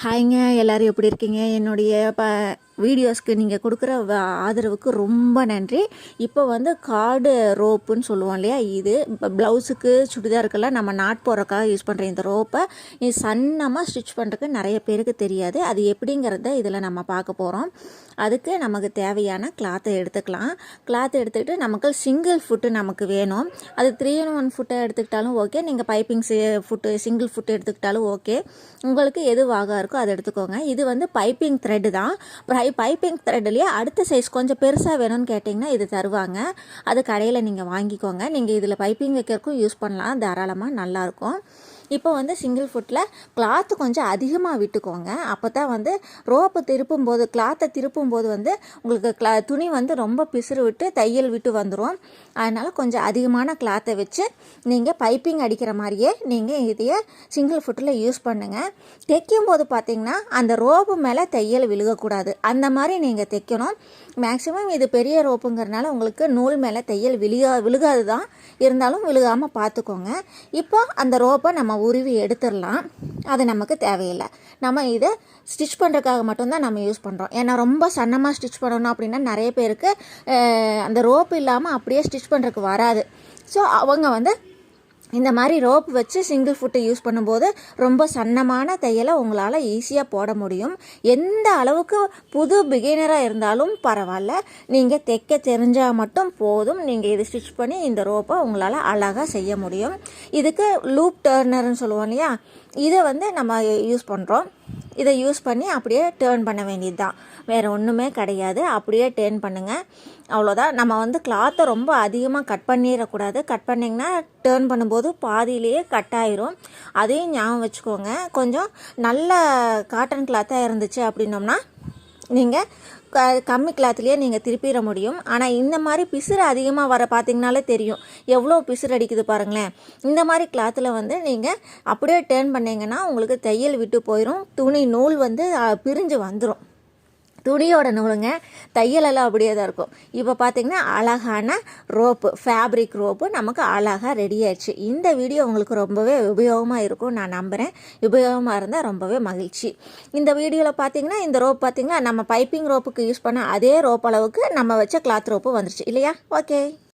ஹாய்ங்க, எல்லோரும் எப்படி இருக்கீங்க? என்னுடைய வீடியோஸ்க்கு நீங்கள் கொடுக்குற ஆதரவுக்கு ரொம்ப நன்றி. இப்போ வந்து கார்டு ரோப்புன்னு சொல்லுவோம் இல்லையா, இது இப்போ ப்ளவுஸுக்கு சுடிதாருக்கெல்லாம் நம்ம நாட் போடுறக்காக யூஸ் பண்ணுற இந்த ரோப்பை இது சன்னமாக ஸ்டிச் பண்ணுறதுக்கு நிறைய பேருக்கு தெரியாது. அது எப்படிங்கிறத இதில் நம்ம பார்க்க போகிறோம். அதுக்கு நமக்கு தேவையான கிளாத்தை எடுத்துக்கலாம். கிளாத்தை எடுத்துக்கிட்டு நமக்கு சிங்கிள் ஃபுட்டு நமக்கு வேணும். அது 3-in-1 ஃபுட்டை எடுத்துக்கிட்டாலும் ஓகே, நீங்கள் பைப்பிங் ஃபுட்டு சிங்கிள் ஃபுட்டு எடுத்துக்கிட்டாலும் ஓகே. உங்களுக்கு எது வாக இருக்கோ அதை எடுத்துக்கோங்க. இது வந்து பைப்பிங் த்ரெட்டு தான். பைப்பிங் த்ரெட்லேயே அடுத்த சைஸ் கொஞ்சம் பெருசாக வேணும்னு கேட்டிங்கன்னா இது தருவாங்க. அது கடையில் நீங்கள் வாங்கிக்கோங்க. நீங்கள் இதில் பைப்பிங் வைக்கிறதுக்கும் யூஸ் பண்ணலாம், தாராளமாக நல்லாயிருக்கும். இப்போ வந்து சிங்கிள் ஃபுட்டில் கிளாத்து கொஞ்சம் அதிகமாக விட்டுக்கோங்க. அப்போ தான் வந்து ரோப்பு திருப்பும்போது கிளாத்தை திருப்பும்போது வந்து உங்களுக்கு துணி வந்து ரொம்ப பிசுறு விட்டு தையல் விட்டு வந்துடும். அதனால் கொஞ்சம் அதிகமான கிளாத்தை வச்சு நீங்கள் பைப்பிங் அடிக்கிற மாதிரியே நீங்கள் இதையே சிங்கிள் ஃபுட்டில் யூஸ் பண்ணுங்கள். தைக்கும் போது பார்த்திங்கன்னா அந்த ரோப்பு மேலே தையல் விழுகக்கூடாது, அந்த மாதிரி நீங்கள் தைக்கணும். மேக்ஸிமம் இது பெரிய ரோப்புங்கிறதுனால உங்களுக்கு நூல் மேலே தையல் விழுகாது தான், இருந்தாலும் விழுகாமல் பார்த்துக்கோங்க. இப்போ அந்த ரோப்பை நம்ம உருவி எடுத்துடலாம். அது நமக்கு தேவையில்லை. நம்ம இதை ஸ்டிச் பண்ணுறதுக்காக மட்டும்தான் நம்ம யூஸ் பண்ணுறோம். ஏன்னா ரொம்ப சன்னமாக ஸ்டிச் பண்ணணும் அப்படின்னா நிறைய பேருக்கு அந்த ரோப்பு இல்லாமல் அப்படியே ஸ்டிச் பண்ணுறதுக்கு வராது. ஸோ அவங்க வந்து இந்த மாதிரி ரோப் வச்சு சிங்கிள் ஃபுட்டு யூஸ் பண்ணும்போது ரொம்ப சன்னமான தையலை உங்களால் ஈஸியாக போட முடியும். எந்த அளவுக்கு புது பிகினராக இருந்தாலும் பரவாயில்ல, நீங்கள் தைக்க தெரிஞ்சால் மட்டும் போதும். நீங்கள் இது ஸ்டிச் பண்ணி இந்த ரோப்பை உங்களால் அழகாக செய்ய முடியும். இதுக்கு லூப் டர்னர்னு சொல்லுவோம் இல்லையா, இதை வந்து நம்ம யூஸ் பண்ணுறோம். இதை யூஸ் பண்ணி அப்படியே டேர்ன் பண்ண வேண்டியது தான், வேறு ஒன்றுமே கிடையாது. அப்படியே டேர்ன் பண்ணுங்கள், அவ்வளோதான். நம்ம வந்து கிளாத்தை ரொம்ப அதிகமாக கட் பண்ணிடக்கூடாது. கட் பண்ணிங்கன்னா டேர்ன் பண்ணும்போது பாதியிலேயே கட் ஆயிரும். அதையும் ஞாபகம் வச்சுக்கோங்க. கொஞ்சம் நல்ல காட்டன் கிளாத்தாக இருந்துச்சு அப்படின்னோம்னா நீங்கள் கம்மி கிளாத்லேயே நீங்கள் திருப்பிட முடியும். ஆனால் இந்த மாதிரி பிசுறு அதிகமாக வர பார்த்திங்கனாலே தெரியும் எவ்வளோ பிசுறு அடிக்குது பாருங்களேன். இந்த மாதிரி கிளாத்தில் வந்து நீங்கள் அப்படியே டேர்ன் பண்ணிங்கன்னா உங்களுக்கு தையல் விட்டு போயிடும். துணி நூல் வந்து பிரிஞ்சு வந்துடும். துணியோட நூலுங்க, தையலெல்லாம் அப்படியே தான் இருக்கும். இப்போ பார்த்திங்கன்னா அழகான ரோப்பு, ஃபேப்ரிக் ரோப்பு நமக்கு அழகாக ரெடி ஆயிடுச்சு. இந்த வீடியோ உங்களுக்கு ரொம்பவே உபயோகமாக இருக்கும் நான் நம்புகிறேன். உபயோகமாக இருந்தால் ரொம்பவே மகிழ்ச்சி. இந்த வீடியோவில் பார்த்திங்கன்னா இந்த ரோப் பார்த்திங்கன்னா நம்ம பைப்பிங் ரோப்புக்கு யூஸ் பண்ண அதே ரோப் அளவுக்கு நம்ம வச்ச கிளாத் ரோப்பு வந்துருச்சு இல்லையா? ஓகே.